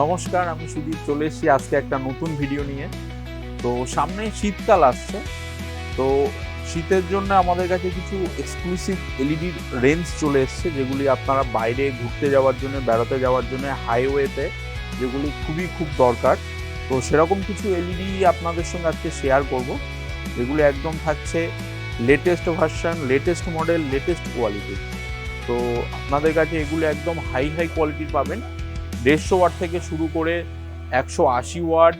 নমস্কার, আমি সুদীপ চলে এসেছি আজকে একটা নতুন ভিডিও নিয়ে। তো সামনে শীতকাল আসছে, তো শীতের জন্য আমাদের কাছে কিছু এক্সক্লুসিভ এলইডি রেঞ্জ চলে এসছে, যেগুলি আপনারা বাইরে ঘুরতে যাওয়ার জন্য, বেড়াতে যাওয়ার জন্য, হাইওয়েতে যেগুলি খুব দরকার। তো সেরকম কিছু এলইডি আপনাদের সঙ্গে আজকে শেয়ার করব, যেগুলি একদম থাকছে latest version, latest model, latest quality. তো আপনাদের কাছে এগুলো একদম হাই কোয়ালিটির পাবেন। 150 ওয়াট থেকে শুরু করে 180 watt,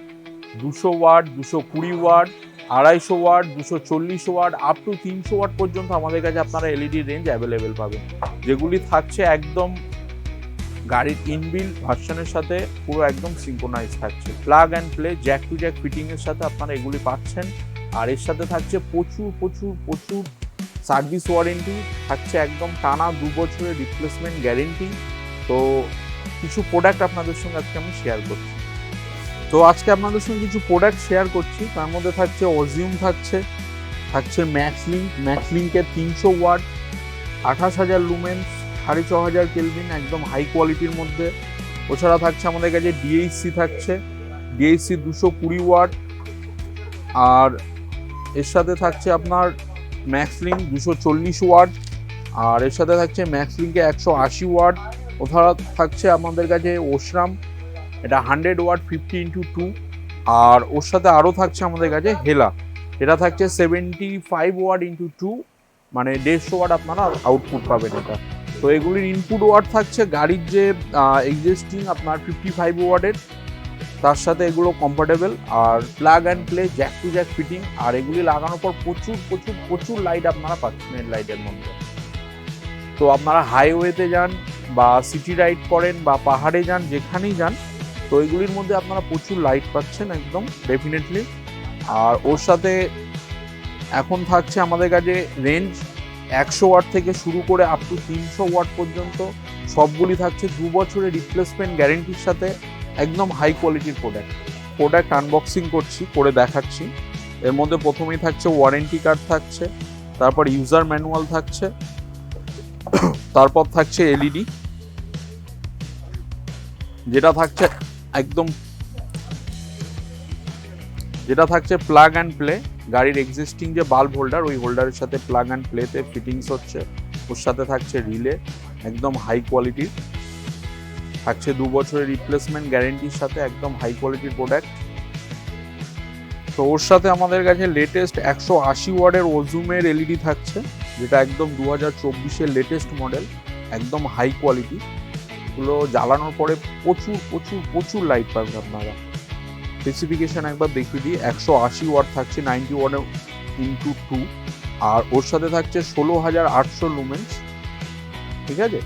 200 watt, 220 watt, 250 watt, 240 watt, up to 300 watt পর্যন্ত আমাদের কাছে আপনারা এলইডি রেঞ্জ অ্যাভেলেবেল পাবেন, যেগুলি থাকছে একদম গাড়ির ইনবিল্ট ভার্সনের সাথে পুরো একদম সিঙ্ক্রোনাইজ থাকছে। Plug and play, jack to jack ফিটিংয়ের সাথে আপনারা এগুলি পাচ্ছেন। আর এর সাথে থাকছে প্রচুর সার্ভিস ওয়ারেন্টি থাকছে, একদম টানা 2 বছরের রিপ্লেসমেন্ট গ্যারেন্টি। তো কিছু প্রোডাক্ট আপনাদের সঙ্গে আজকে আমি শেয়ার করছি। তো আজকে আপনাদের সঙ্গে কিছু প্রোডাক্ট শেয়ার করছি, তার মধ্যে থাকছে অজিউম, থাকছে ম্যাক্সলিঙ্কের 300 ওয়াট, 28,000 লুমেন্স, 6500 কেলভিন, একদম হাই কোয়ালিটির মধ্যে। ওছাড়া থাকছে আমাদের কাছে ডিএইচসি 220 ওয়াট, আর এর সাথে থাকছে আপনার ম্যাক্সলিঙ্ক 240 ওয়াট, আর এর সাথে থাকছে ম্যাক্সলিঙ্কে 180 ওয়াট। ওছাড়া থাকছে আমাদের কাছে ওসরাম, এটা 100 ওয়াট 50x2, আর ওর সাথে আরও থাকছে আমাদের কাছে হেলা, এটা থাকছে 75 ওয়াট ইন্টু 2, মানে 150 ওয়াট আপনারা আউটপুট পাবেন এটা। তো এগুলির ইনপুট ওয়াট থাকছে গাড়ির যে এক্সিস্টিং আপনার 55 ওয়াটের, তার সাথে এগুলো কম্পার্টেবল। আর plug and play, jack to jack fitting, আর এগুলি লাগানোর পর প্রচুর লাইট আপনারা পাচ্ছেন এর লাইটের মধ্যে। তো আপনারা হাইওয়েতে যান বা সিটি রাইড করেন বা পাহাড়ে যান, যেখানেই যান, তো এগুলির মধ্যে আপনারা প্রচুর লাইট পাচ্ছেন একদম ডেফিনেটলি। আর ওর সাথে এখন থাকছে আমাদের কাছে রেঞ্জ 100 ওয়াট থেকে শুরু করে আপ টু 300 ওয়াট পর্যন্ত, সবগুলি থাকছে 2 বছরের রিপ্লেসমেন্ট গ্যারেন্টির সাথে, একদম হাই কোয়ালিটির প্রোডাক্ট আনবক্সিং করে দেখাচ্ছি। এর মধ্যে প্রথমেই থাকছে ওয়ারেন্টি কার্ড থাকছে, তারপর ইউজার ম্যানুয়াল থাকছে, তারপর থাকছে এলইডি, যেটা থাকছে প্লাগ অ্যান্ড প্লে, গাড়ির এক্সিস্টিং যে বাল্ব হোল্ডার, ওই হোল্ডারের সাথে প্লাগ অ্যান্ড প্লেতে ফিটিংস হচ্ছে। ওর সাথে থাকছে রিলে, একদম হাই কোয়ালিটির থাকছে, 2 বছরের রিপ্লেসমেন্ট গ্যারেন্টির সাথে, একদম হাই কোয়ালিটির প্রোডাক্ট। তো ওর সাথে আমাদের কাছে লেটেস্ট 180 ওয়াটের ওজুমের এলইডি থাকছে, যেটা একদম 2024-এর লেটেস্ট মডেল, একদম হাই কোয়ালিটি। এগুলো জ্বালানোর পরে প্রচুর লাইট পাবেন আপনারা। স্পেসিফিকেশন একবার দেখিয়ে দিই, 180 ওয়াট থাকছে 90 ওয়াটের ইন্টু 2, আর ওর সাথে থাকছে 16,800 লুমেন্স, ঠিক আছে।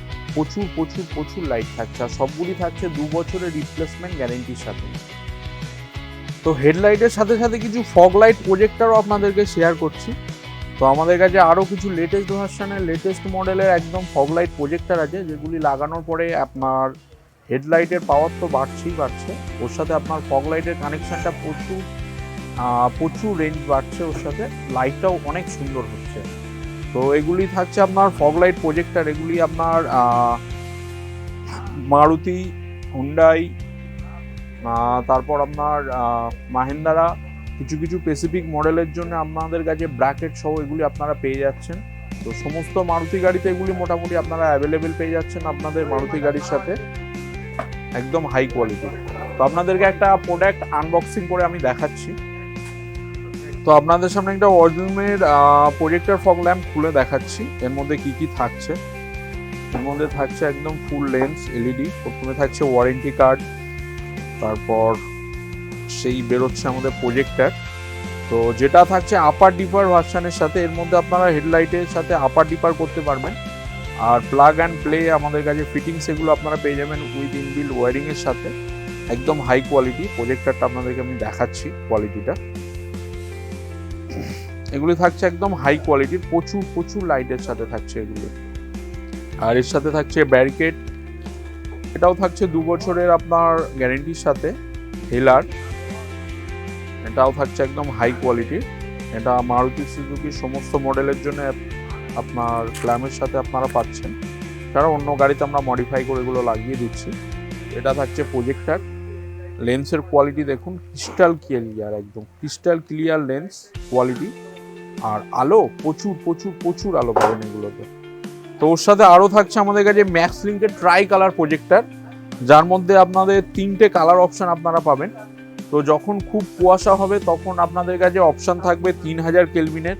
প্রচুর লাইট থাকছে, আর সবগুলি থাকছে 2 বছরের রিপ্লেসমেন্ট গ্যারেন্টির সাথে। তো হেডলাইটের সাথে কিছু ফগ লাইট প্রজেক্টরও আপনাদেরকে শেয়ার করছি। তো আমাদের কাছে আরও কিছু লেটেস্ট ভার্সনের, লেটেস্ট মডেলের একদম ফগ লাইট প্রজেক্টর আছে, যেগুলি লাগানোর পরে আপনার হেডলাইটের পাওয়ার তো বাড়ছে, ওর সাথে আপনার ফগ লাইটের কানেকশানটা প্রচুর রেঞ্জ বাড়ছে, ওর সাথে লাইটটাও অনেক সুন্দর হচ্ছে। তো এগুলি থাকছে আপনার ফগ লাইট প্রজেক্টর, এগুলি আপনার মারুতি, হুন্ডাই, তারপর আপনার মাহিন্দ্রা, কিছু স্পেসিফিক মডেলের জন্য আপনাদের কাছে ব্র্যাকেট সহ এগুলি আপনারা পেয়ে যাচ্ছেন। তো সমস্ত মারুতি গাড়িতে এগুলি মোটামুটি আপনারা অ্যাভেলেবেল পেয়ে যাচ্ছেন আপনাদের মারুতি গাড়ির সাথে, একদম হাই কোয়ালিটি। তো আপনাদেরকে একটা প্রোডাক্ট আনবক্সিং করে আমি দেখাচ্ছি। তো আপনাদের সামনে একটা অরিজিনাল প্রজেক্টর ফগ ল্যাম্প খুলে দেখাচ্ছি, এর মধ্যে কি থাকছে। এর মধ্যে থাকছে একদম ফুল লেন্স এলইডি, প্রথমে থাকছে ওয়ারেন্টি কার্ড, তারপর সেই বেরোচ্ছে আমাদের প্রজেক্টর। তো যেটা থাকছে আপার ডিপার ভার্সনের সাথে, এর মধ্যে আপনারা হেডলাইটের সাথে আপার ডিপার করতে পারবেন। আর প্লাগ অ্যান্ড প্লে আমাদের কাছে ফিটিংস এগুলো আপনারা পেয়ে যাবেন উইথ ইনবিল্ট ওয়্যারিংয়ের সাথে, একদম হাই কোয়ালিটি প্রজেক্টরটা আপনাদেরকে আমি দেখাচ্ছি কোয়ালিটিটা। এগুলি থাকছে একদম হাই কোয়ালিটির, প্রচুর লাইটের সাথে থাকছে এগুলো। আর এর সাথে থাকছে ব্যারিকেড, এটাও থাকছে 2 বছরের আপনার গ্যারেন্টির সাথে। হেলার, এটাও থাকছে একদম হাই কোয়ালিটির, এটা মারুতি সুজুকির সমস্ত মডেলের জন্য আপনার ক্ল্যামের সাথে আপনারা পাচ্ছেন, তারা অন্য গাড়িতে আমরা মডিফাই করে এগুলো লাগিয়ে দিচ্ছি। এটা থাকছে প্রজেক্টর, লেন্সের কোয়ালিটি দেখুন, ক্রিস্টাল ক্লিয়ার, একদম ক্রিস্টাল ক্লিয়ার লেন্স কোয়ালিটি। আর আলো প্রচুর প্রচুর প্রচুর আলো পাবেন এগুলোতে। তো ওর সাথে আরও থাকছে আমাদের কাছে ম্যাক্স লিঙ্কের ট্রাই কালার প্রজেক্টর, যার মধ্যে আপনাদের 3টে কালার অপশন আপনারা পাবেন। তো যখন খুব কুয়াশা হবে তখন আপনাদের কাছে অপশন থাকবে 3000 কেলভিনের।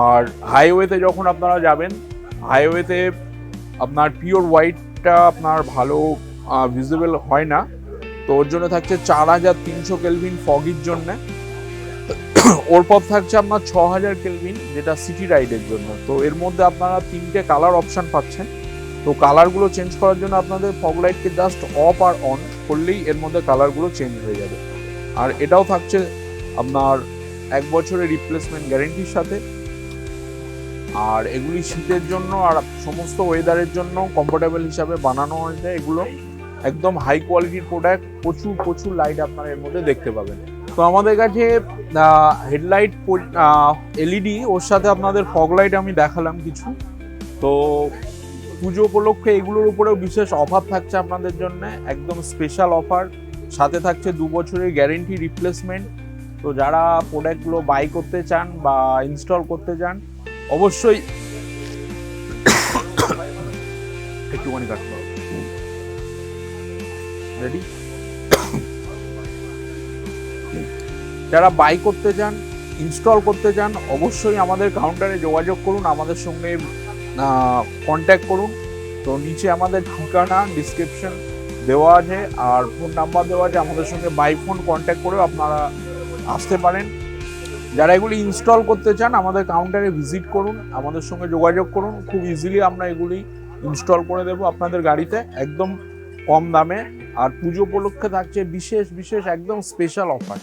আর হাইওয়েতে যখন আপনারা যাবেন, হাইওয়েতে আপনার পিওর হোয়াইটটা আপনার ভালো ভিজিবল হয় না, তো ওর জন্য থাকছে 4300 কেলভিন ফগির জন্য। ওর পর থাকছে আপনার 6000 কেলভিন, যেটা সিটি রাইডের জন্য। তো এর মধ্যে আপনারা 3টে কালার অপশন পাচ্ছেন। তো কালারগুলো চেঞ্জ করার জন্য আপনাদের ফগ লাইটকে জাস্ট অফ আর অন করলেই এর মধ্যে কালারগুলো চেঞ্জ হয়ে যাবে। আর এটাও থাকছে আপনার 1 বছরের রিপ্লেসমেন্ট গ্যারেন্টির সাথে। আর এগুলি শীতের জন্য আর সমস্ত ওয়েদারের জন্য কমফোর্টেবল হিসাবে বানানো হয়েছে। এগুলো একদম হাই কোয়ালিটির প্রোডাক্ট, প্রচুর প্রচুর লাইট আপনারা এর মধ্যে দেখতে পাবেন। তো আমাদের কাছে হেডলাইট এলইডি, ওর সাথে আপনাদের ফগ লাইট আমি দেখালাম কিছু। তো পুজো উপলক্ষে এগুলোর উপরেও বিশেষ অফার থাকছে আপনাদের জন্য, একদম স্পেশাল অফার। সাথে থাকছে 2 বছরের গ্যারেন্টি রিপ্লেসমেন্ট। তো যারা প্রোডাক্টগুলো বাই করতে চান বা ইনস্টল করতে চান, অবশ্যই একটুখানি কাটতে হবে। রেডি? যারা বাই করতে চান, ইনস্টল করতে চান, অবশ্যই আমাদের কাউন্টারে যোগাযোগ করুন, আমাদের সঙ্গে কন্ট্যাক্ট করুন। তো নিচে আমাদের ঠিকানা ডিসক্রিপশন দেওয়া আছে আর ফোন নাম্বার দেওয়া আছে, আমাদের সঙ্গে বাই ফোন কন্ট্যাক্ট করেও আপনারা আসতে পারেন। যারা এগুলি ইনস্টল করতে চান, আমাদের কাউন্টারে ভিজিট করুন, আমাদের সঙ্গে যোগাযোগ করুন। খুব ইজিলি আমরা এগুলি ইনস্টল করে দেবো আপনাদের গাড়িতে একদম কম দামে। আর পুজো উপলক্ষে থাকছে বিশেষ বিশেষ একদম স্পেশাল অফার।